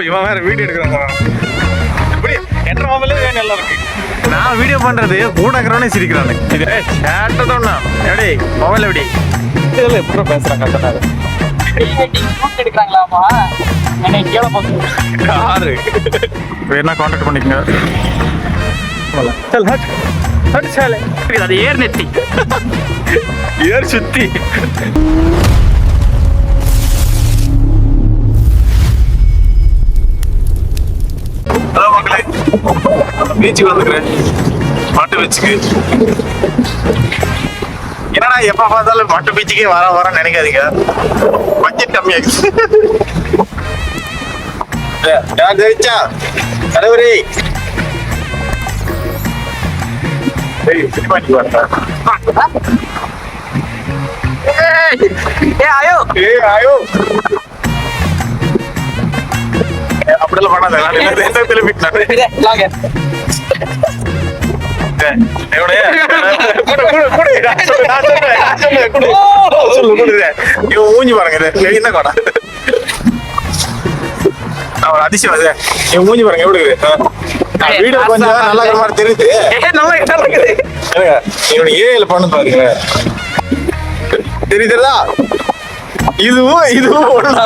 இவன் வேற வீடியோ எடுக்கிறாங்க. இப்படி என்ற மொபைலே நல்லா இருக்கு. நான் வீடியோ பண்றது கூட இருக்கிறவனே சிரிக்கிறானு. இது சேட்டதோன்னா எப்படி மொபைல் எப்படி இதெல்லாம் எப்படி பேசுறாங்க அத்தனாரு எடுக்கிறாங்களாமா எனக்கு கேள போகுது யாரு வேணா கான்டாக்ட் பண்ணிக்கங்க. சல் ஹட் ஹட் சாலே அது ஏர் நெத்தி ஏர் சுத்தி ஹலோ மக்களே, பீச்சுக்கு வந்துக்கிறேன். மாட்டு பீச்சுக்கு என்னடா எப்ப பார்த்தாலும் மாட்டு பீச்சுக்கே வரேன்னு நினைக்காதீங்க. பட்ஜெட் கம்மியாகுது. யார் தெரிச்சா தலைவரே ஆயோ அப்படிலாம் பண்ணாத. மூஞ்சி பாருங்க என்ன கோடா அதிசயம் அது. என் மூஞ்சி பாருங்க எப்படி வீடியோ கொஞ்சம் நல்லா இருக்கிற மாதிரி தெரியுது. என்னோட ஏல பண்ணு பாருங்க தெரியுதா? இதுவும் ஒண்ணா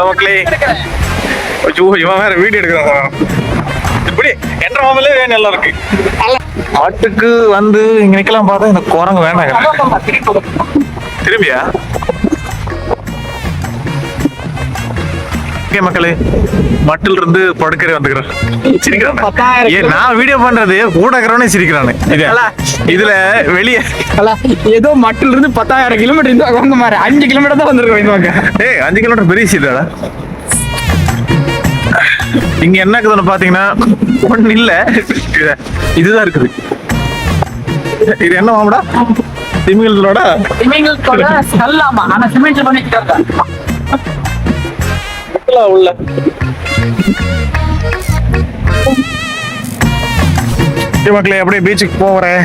மக்களே. இவன் வேற வீடியோ எடுக்கிறாங்க. இப்படி என்ற மொபைலே நல்லா இருக்கு. மாட்டுக்கு வந்து இங்க நிக்கலாம் பார்த்தா இந்த குரங்கு வேணாங்க. திரும்பியா மக்களே மட்டில் இருந்து படுக்கறே வந்துக்கிறேன். சிரிக்கிறான். நான் வீடியோ பண்றது கூட இருக்கிறவனே சிரிக்கிறானு. இதுல வெளியே ஏதோ மட்டில் இருந்து 10,000 கிலோமீட்டர் வந்த மாதிரி 5 கிலோமீட்டர் தான் வந்திருக்கோம். 5 கிலோமீட்டர் பெரிய சீதாடா. இங்க என்ன இருக்குதுன்னு பாத்தீங்கன்னா ஒண்ணு இல்ல, இதுதான் இருக்குது. இது என்ன மாமடா? திமிங்கலத்தோட ஸ்கல்லாமா, ஆனா சிமெண்ட்ல பண்ணிட்டாங்க உள்ள. மக்களே அப்படியே பீச்சுக்கு போறேன்.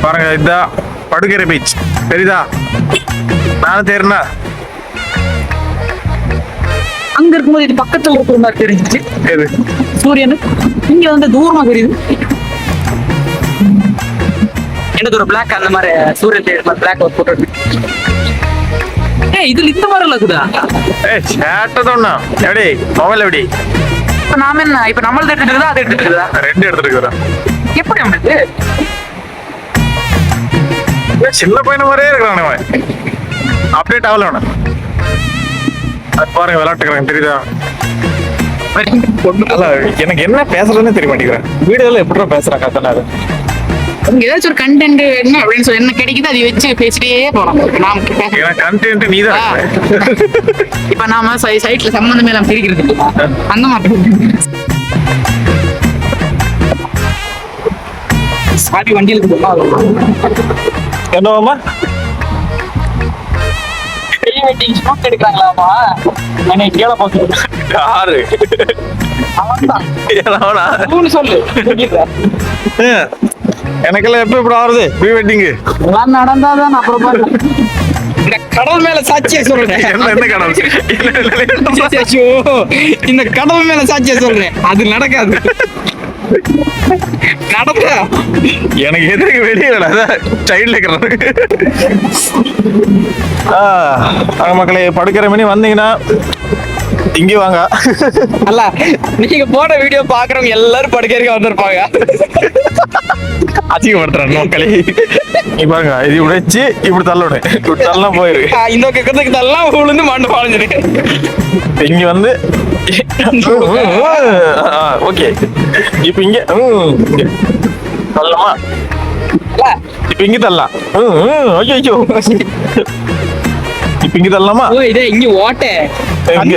பாருங்க இதுதான் படுகரை பீச். தெரியுதா? நானும் தெரியுனா அங்க இருக்கும்போது இது பக்கத்துல இருக்கிற மாதிரி தெரிஞ்சிச்சு. சூரியன் இங்க வந்து தூரமா தெரியுது. எனக்கு ஒரு பிளாக் அந்த மாதிரி சூரியன் பிளாக் ஒரு போட்டோ. இதுல இந்த மாதிரி இருக்குதா? சேட்டதோன்னா எப்படி மொபைல் எப்படி நாம என்ன இப்ப நம்மளது எடுத்துட்டு இருக்குதா அது எடுத்துட்டு இருக்குதா? ரெண்டு எடுத்துட்டு இருக்கிறேன். எப்படி நம்மளுக்கு சின்ன பையன மாதிரியே இருக்கிறான் அவன். அப்டேட் ஆகல அவன. அது பாருங்க விளையாட்டுக்கிறாங்க. தெரியுதா? எனக்கு என்ன பேசுறதுன்னு தெரிய மாட்டேங்கிறேன். வீடியோல எப்படி பேசுறாங்க அத்தனாரு. ஏதாச்சும் ஒரு கண்டென்ட் என்ன அப்படின்னு சொல்லி என்ன கிடைக்குது அதை வச்சு பேசிட்டே போலாம். கண்டென்ட் நீதான். இப்ப நாம சைட்ல சம்பந்தமே எல்லாம் பிரிக்கிறது அந்த மாதிரி சாதி வண்டியில என்னவாமா எடுக்கிறாங்களாமா எனக்கு கேள போகுது. யாரு சொல்லு. எனக்கெல்லாம் எப்ப இப்படி ஆறுது ப்ரீ வெட்டிங் நடந்தாதான் அப்புறம் இந்த கடல் மேல சாட்சியா சொல்றேன். என்ன கடல்? இந்த கடல் மேல சாட்சியா சொல்றேன். அது நடக்காது. நடந்தா எனக்கு எதிர்க்கு வெளியே சைட்ல இருக்கிறது. மக்களே படுக்கிற மணி வந்தீங்கன்னா இங்க வாங்க. அல்ல நீங்க போன வீடியோ பாக்குறவங்க எல்லாரும் படுக்கைக்கு வந்திருப்பாங்க. அதிகப்படுத்துறேன் மக்களே. பாருங்க இது உடைச்சு இப்படி தள்ளணும். இப்படி தள்ளலாம் போயிரு. இந்த பக்கத்துக்கு தள்ளலாம் உளுந்து மண்ணு பாழ்ந்துரு. இங்க வந்து ஓகே இப்ப இங்க தள்ளலாமா? இப்ப இங்க தள்ளலாம். ஐயோ இப்ப இங்க தள்ளலாமா? இதே இங்க ஓட்டை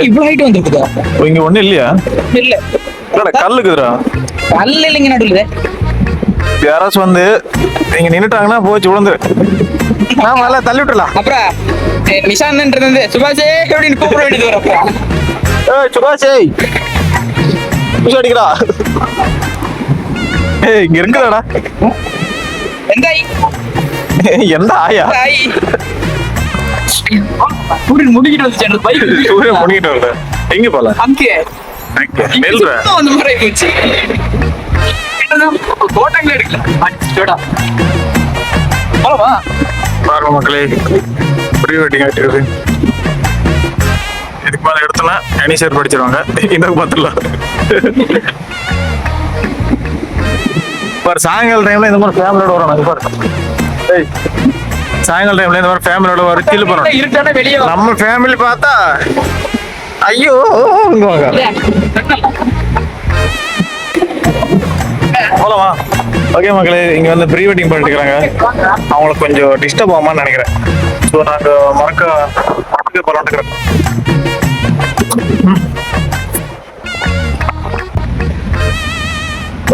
இவ்வளவு ஹைட் வந்துருக்குதா? இங்க ஒண்ணு இல்லையா? இல்ல கல்லு இருக்குதுடா. கல்லு இல்லைங்க நடுவுல. யாராச்சும் வந்து இங்க நின்னுட்டாங்கன்னா போச்சு விழுந்துரு. நாம எல்லாம் தள்ளி விட்டுலாம். அப்புறம் நிஷாந்த் சுபாஷே அப்படின்னு கூப்பிட வேண்டியது வரப்பா. சுபாஷே அடிக்கிறா. இங்க இருக்குதாடா. எந்த ஆயா சூரியன் முடிக்கிட்டு வந்துச்சு அந்த பைக் சூரியன் முடிக்கிட்டு வரல எங்க போல அங்கே நெல்ற அந்த மாதிரி போச்சு கோட்டங்களே எடுக்கல போலவா பாருங்க மக்களே ப்ரீ வெட்டிங் ஆகிட்டு இருக்கு இதுக்கு மேலே எடுத்தோன்னா அனிஷர் படிச்சிருவாங்க இன்னும் பார்த்துடலாம் பாரு சாயங்கால டைம்ல இந்த மாதிரி ஃபேமிலியோட வரணும் பாரு ஏய் சாயங்கால டைம்ல இந்த மாதிரி ஃபேமிலியோட வர கீழே போறோம் இருட்டான வெளியே நம்ம ஃபேமிலி பார்த்தா ஐயோ போலவா ஓகே மக்களே இங்க வந்து ப்ரீ வெட்டிங் பண்ணிட்டு இருக்காங்க அவங்களுக்கு கொஞ்சம் டிஸ்டர்ப் ஆகுமான்னு நினைக்கிறேன் ஸோ நாங்கள் மறக்க போலான்ட்டுக்கிறோம்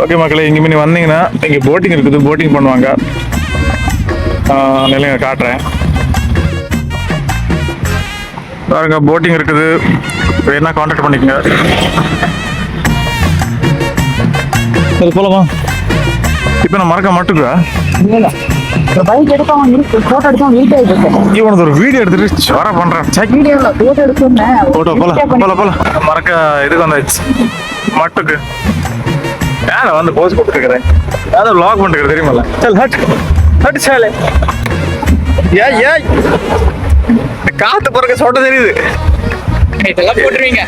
ஓகே மக்களே இங்கே நீ வந்தீங்கன்னா இங்கே போட்டிங் இருக்குது போட்டிங் பண்ணுவாங்க நிலைய காட்டுறேன் பாருங்க போட்டிங் இருக்குது வேணா கான்டாக்ட் பண்ணிக்கோங்க அது போலமா இப்போ நான் மறக்க மாட்டுக்குவா பைக் எடுத்தவன் போட்டோ எடுத்தவன் வீட்டே எடுத்தேன் இவனுக்கு ஒரு வீடியோ எடுத்துட்டு சொர பண்றான் வீடியோல போட்டோ எடுத்தோன்னே போட்டோ போல மறக்க இதுக்கு வந்தாச்சு மட்டுக்கு யார வந்து போஸ்ட் கொடுத்துருக்கிறேன் யாரும் வ்ளாக் பண்ணிருக்கிறேன் தெரியுமில்ல சல் ஹட் சாலே ஏய் காத்து பிறகு சொட்ட தெரியுது இதெல்லாம் போட்டுருவீங்க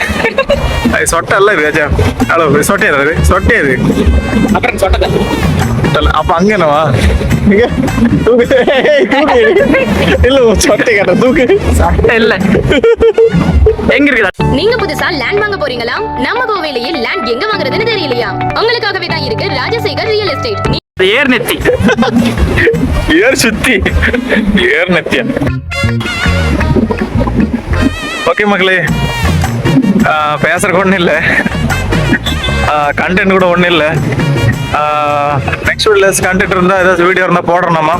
அது சொட்ட இல்ல ராஜா ஹலோ சொட்டே அது அப்புறம் சொட்டதை அப்ப அங்க என்னவா இல்ல சொட்டை கட்ட தூக்கு இல்ல எங்க இருக்குதா நீங்க புதுசா லேண்ட் வாங்க போறீங்களா? நம்ம கோவையிலேயே லேண்ட் எங்க வாங்குறதுன்னு தெரியலையா? உங்களுக்காகவே தான் இருக்கு ராஜசேகர் ரியல் எஸ்டேட். ஏர் நெத்தி ஏர் சுத்தி ஏர் நெத்தியா ஓகே மக்களே பேசுறதுக்கு ஒன்றும் இல்லை கண்டென்ட் கூட ஒன்றும் இல்லை நெக்ஸ்ட் வீடியோஸ் கண்டென்ட் இருந்தால் ஏதாச்சும் வீடியோ இருந்தால் போடுறோம்மா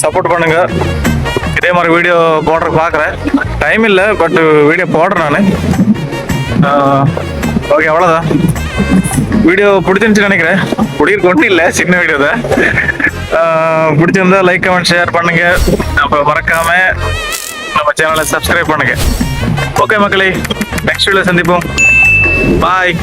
சப்போர்ட் பண்ணுங்க இதே மாதிரி வீடியோ போடுற பார்க்குறேன் டைம் இல்லை பட் வீடியோ போடுறேன் நான் ஓகே அவ்வளோதான் வீடியோ பிடிச்சிருந்துச்சு நினைக்கிறேன் பிடிக்க ஒன்றும் இல்லை சின்ன வீடியோ தான் பிடிச்சிருந்தா லைக் கமெண்ட் ஷேர் பண்ணுங்க அப்புறம் மறக்காம நம்ம சேனலை சப்ஸ்கிரைப் பண்ணுங்க ஓகே மக்களே நெக்ஸ்ட் வீடியோ சந்திப்போம் பாய்